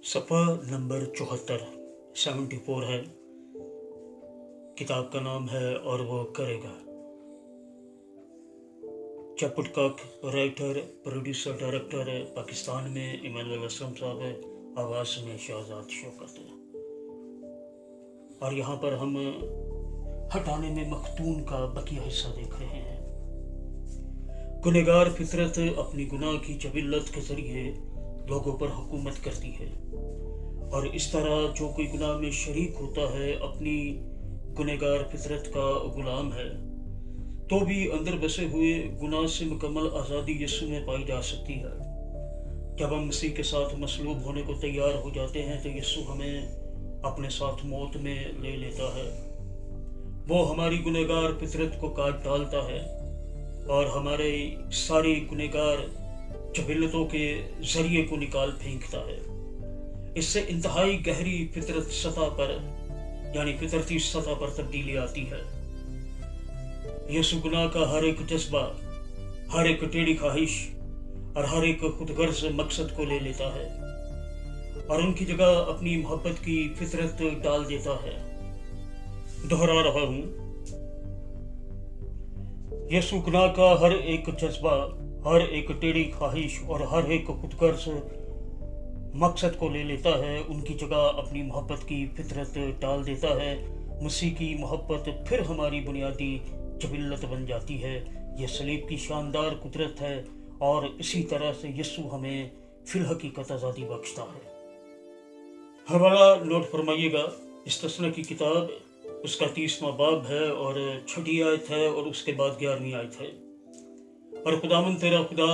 सफ़ा नंबर 74 है। किताब का नाम है और वो करेगा। चपुटकाक राइटर, प्रोड्यूसर, डायरेक्टर है पाकिस्तान में इमानुअल असलम साहब है, आवाज़ में शहजाद शौकत है। और यहाँ पर हम हटाने में मखतून का बकिया हिस्सा देख रहे हैं। गुनहगार फितरत अपनी गुनाह की जबिल्लत के ज़रिए लोगों पर हुकूमत करती है, और इस तरह जो कोई गुनाह में शरीक होता है अपनी गुनहगार फितरत का गुलाम है, तो भी अंदर बसे हुए गुनाह से मुकम्मल आज़ादी यीशु में पाई जा सकती है। जब हम मसीह के साथ मसलूब होने को तैयार हो जाते हैं तो यीशु हमें अपने साथ मौत में ले लेता है। वो हमारी गुनहगार फितरत को काट डालता है और हमारे सारी गुनहगार जबिल्लतों के ज़रिए को निकाल फेंकता है। इससे इंतहाई गहरी फितरत सतह पर यानी फितरती सतह पर तब्दीली आती है। यीशु गुनाह का हर एक जज्बा, हर एक टेढ़ी ख्वाहिश और हर एक खुदगर्ज मकसद को ले लेता है और उनकी जगह अपनी मोहब्बत की फितरत डाल देता है। दोहरा रहा हूँ, यीशु गुनाह का हर एक जज्बा, हर एक टेढ़ी ख्वाहिश और हर एक खुदगर्ज मकसद को ले लेता है, उनकी जगह अपनी मोहब्बत की फितरत डाल देता है। मसीह की मोहब्बत फिर हमारी बुनियादी जबिल्लत बन जाती है। यह सलीब की शानदार कुदरत है और इसी तरह से यीशु हमें फिल हकीकत आज़ादी बख्शता है। हवाला नोट फरमाइएगा, इस तस्नीह की किताब उसका 30वां बाब है और 6ठी आयत है और उसके बाद 11वीं आयत है। और खुदावंद तेरा खुदा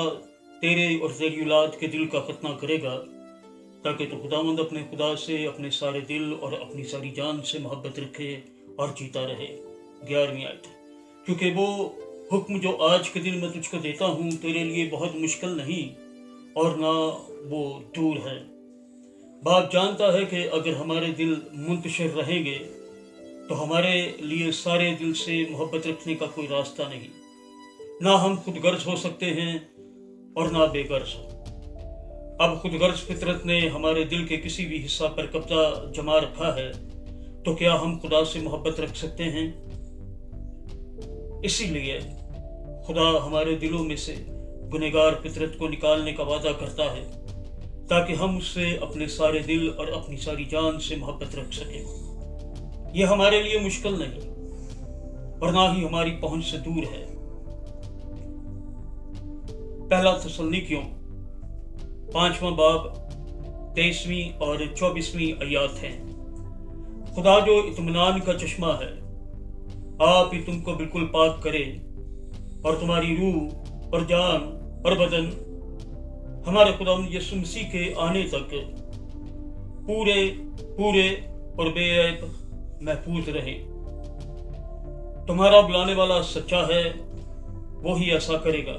तेरे और तेरी औलाद के दिल का खतना करेगा, ताकि तो खुदावंद अपने खुदा से अपने सारे दिल और अपनी सारी जान से मोहब्बत रखे और जीता रहे। 11वीं आयत, क्योंकि वो हुक्म जो आज के दिन मैं तुझको देता हूँ तेरे लिए बहुत मुश्किल नहीं और ना वो दूर है। बाप जानता है कि अगर हमारे दिल मुंतशिर रहेंगे तो हमारे लिए सारे दिल से मोहब्बत रखने का कोई रास्ता नहीं। ना हम खुदगर्ज हो सकते हैं और ना बेगर्ज। अब खुदगर्ज फितरत ने हमारे दिल के किसी भी हिस्सा पर कब्जा जमा रखा है, तो क्या हम खुदा से मोहब्बत रख सकते हैं? इसीलिए खुदा हमारे दिलों में से गुनहगार फितरत को निकालने का वादा करता है, ताकि हम उससे अपने सारे दिल और अपनी सारी जान से मोहब्बत रख सकें। यह हमारे लिए मुश्किल नहीं और ना ही हमारी पहुंच से दूर है। पहला थिस्सलुनीकियों 5वां बाब 23वीं और 24वीं आयत है। खुदा जो इत्मीनान का चश्मा है, आप ही तुमको बिल्कुल पाक करे और तुम्हारी रूह और जान और बदन हमारे खुदावंद यीशु मसीह के आने तक पूरे और बेऐब महफूज रहे। तुम्हारा बुलाने वाला सच्चा है, वो ही ऐसा करेगा।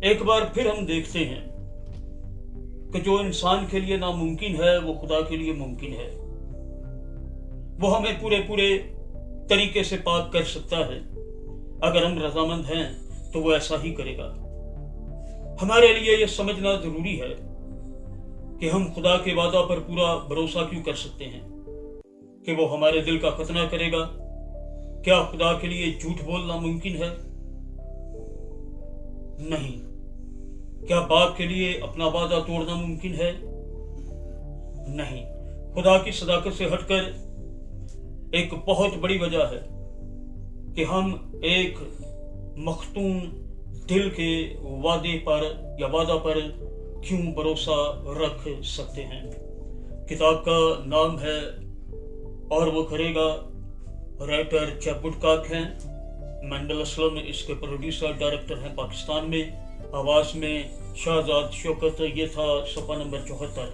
एक बार फिर हम देखते हैं कि जो इंसान के लिए नामुमकिन है वो खुदा के लिए मुमकिन है। वो हमें पूरे तरीके से पाक कर सकता है। अगर हम रजामंद हैं तो वो ऐसा ही करेगा। हमारे लिए यह समझना जरूरी है कि हम खुदा के वादा पर पूरा भरोसा क्यों कर सकते हैं कि वो हमारे दिल का खतना करेगा। क्या खुदा के लिए झूठ बोलना मुमकिन है? नहीं। क्या बाप के लिए अपना वादा तोड़ना मुमकिन है? नहीं। खुदा की सदाकत से हटकर एक बहुत बड़ी वजह है कि हम एक मखतून दिल के वादे पर या वादा पर क्यों भरोसा रख सकते हैं। किताब का नाम है और वो करेगा। राइटर चपुटकाक हैं, इमानुअल असलम इसके प्रोड्यूसर डायरेक्टर हैं पाकिस्तान में, आवाज़ में शहजाद शौकत। ये था सफ़ा नंबर 74।